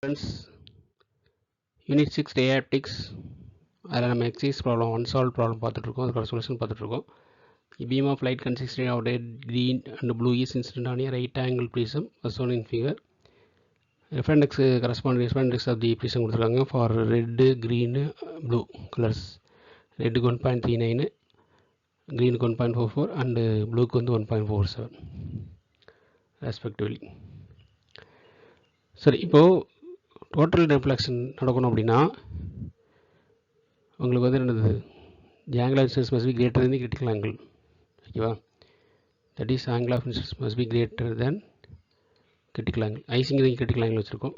Friends, unit 6 டயாப்டிக்ஸ் அதில் நம்ம exercise problem unsolved problem பார்த்துட்ருக்கோம். அதுக்கான சொல்யூஷன் பார்த்துட்ருக்கோம். Beam of light consisting of red, green and blue is incident on a right angle prism as shown in figure. Reference corresponding reference of the prism கொடுத்துருக்காங்க for red, green, blue colours. ரெட்டுக்கு 1.39, greenக்கு 1.44 and ப்ளூக்கு வந்து 1.47 respectively. சரி, இப்போது total reflection நடக்கணும் அப்படின்னா உங்களுக்கு வந்து என்னது, the angle of incidence must be greater than the critical angle. ஓகேவா? That is angle of incidence must be greater than critical angle. ஐசிங்கிறது கிரிட்டிக்கல் ஆங்கிள் வச்சுருக்கோம்.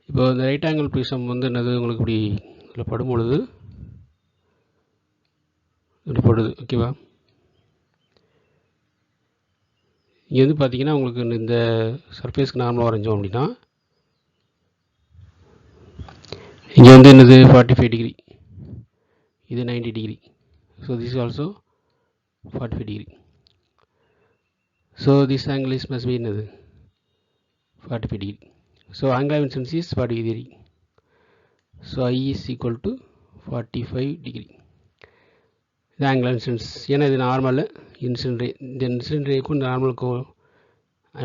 இப்போ இந்த ரைட் ஆங்கிள் ப்ரிசம் வந்து என்னது, உங்களுக்கு இப்படி இதில் படும்பொழுது இப்படி படுது. ஓகேவா? இங்கே வந்து பார்த்தீங்கன்னா உங்களுக்கு இந்த சர்ஃபேஸ்க்கு நார்மலாக வரைஞ்சோம் அப்படின்னா இங்கே வந்து என்னது 45 டிகிரி, இது 90 degree. So this also 45 degree. So this angle is must be என்னது 45 degree. So angle of incidence is 40 degree. So I is equal to 45 degree. இது ஆங்கிள் ஆஃப் இன்சிடென்ஸ். ஏன்னா இது நார்மல் இன்சிடென்ட் ரே, இந்த incident ரேக்கும் இந்த நார்மலுக்கும்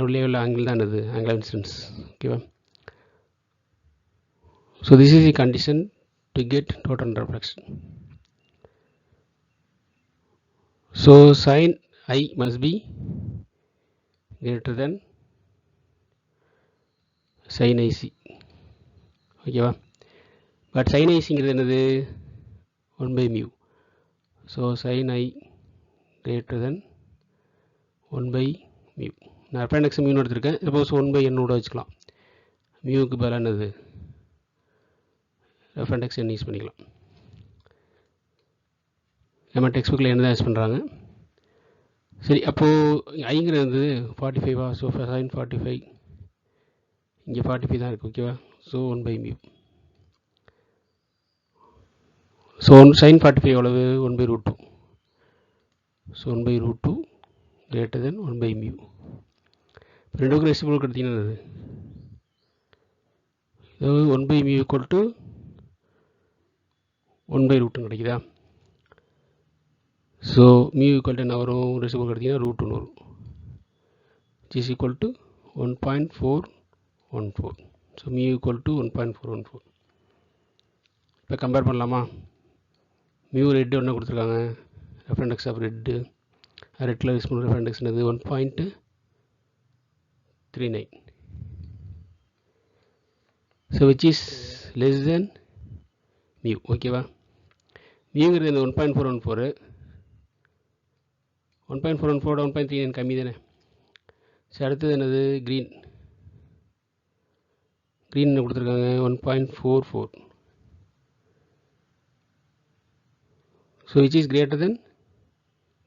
உள்ளே உள்ள angle தான் என்னது ஆங்கிள் ஆஃப் இன்சிடென்ஸ். ஓகேவா? So this is the condition to get total reflection. So sin I must be greater than sin IC. ஓகேவா? பட் sin ICங்கிறது என்னது 1 by mu. So sin I greater than 1 by mu. நான் reference மியூன்னு எடுத்திருக்கேன். Suppose 1 by n கூட வச்சுக்கலாம். மியூக்கு பதிலாக என்னது reference n use பண்ணிக்கலாம். நம்ம டெக்ஸ்ட் புக்கில் என்ன தான் யூஸ் பண்ணுறாங்க. சரி, அப்போது ஐங்கிறது 45வா? ஸோ sin 45 இங்கே 45 தான் இருக்குது. ஓகேவா? So 1 by mu. So sin 45 எவ்வளவு 1 by root 2. So 1 by root 2 greater than 1 by mu. ரெண்டுக்கும் ரெசிபிள் எடுத்தீங்கன்னா இது 1 by mu equal to 1 by root கிடைக்குதா? ஸோ mu equal to என்ன வரும், ரெசிபிள் எடுத்தீங்கன்னா root 2 வரும். which is equal to 1.414. So mu equal to 1.414. இப்போ கம்பேர் பண்ணலாமா? மியூ ரெட்டு ஒன்று கொடுத்துருக்காங்க, ரெஃபரன்ஸ் ஆஃப் ரெட்டு ரெட்டில் யூஸ் பண்ணுற ரெஃபரன்ஸ் என்னது 1.39. So which is less than mu. ஓகேவா? மியூங்கிறது இந்த 1.414 1.39 கம்மி தானே. சரி, அடுத்தது என்னது க்ரீன். க்ரீன் என்ன கொடுத்துருக்காங்க 1.44. So which is greater than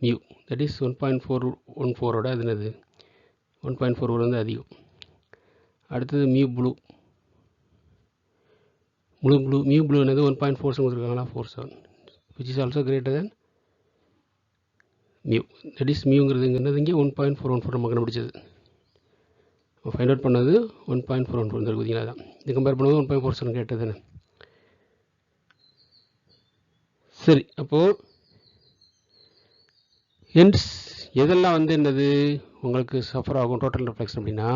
mu. That is 1.414ஓட அது என்னது 1.41 வந்து அதிகம். அடுத்தது மியூ ப்ளூ. மியூ ப்ளூ என்னது 1.47 கொடுத்துருக்காங்களா 47, which is also greater than mu. That is மியூங்கிறது என்னது இங்கே 1.414 நம்ம கண்டுபிடிச்சது. நம்ம ஃபைண்ட் அவுட் பண்ணது 1.414 பார்த்தீங்கன்னா தான். இது கம்பேர் பண்ணுவது 1.47 கிரேட்டர் தானே. சரி, அப்போது ஹென்ஸ் எதெல்லாம் வந்து என்னது உங்களுக்கு சஃபர் ஆகும் டோட்டல் ரிஃப்ளெக்ஷன் அப்படின்னா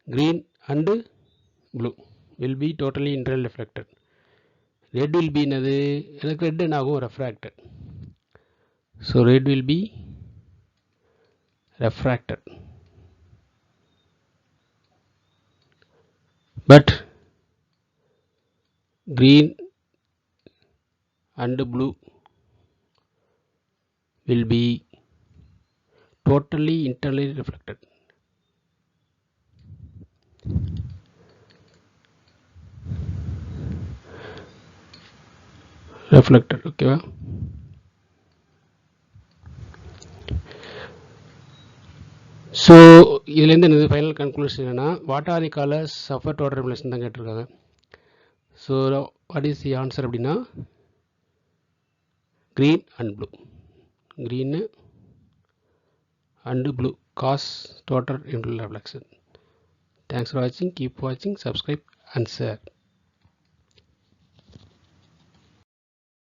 green and blue will be totally internally reflected. Red will be என்னது, எனக்கு ரெட் என்ன ஆகும் refracted. So red will be refracted. But green and blue will be totally internally reflected. ஓகேவா? ஸோ இதுலேருந்து என்னது final conclusion என்னென்னா, what are the colours suffer total reflection தான் கேட்டிருக்காங்க. So what is the answer அப்படின்னா green and blue. Green and blue cause total internal reflection. Thanks for watching. Keep watching, subscribe and share.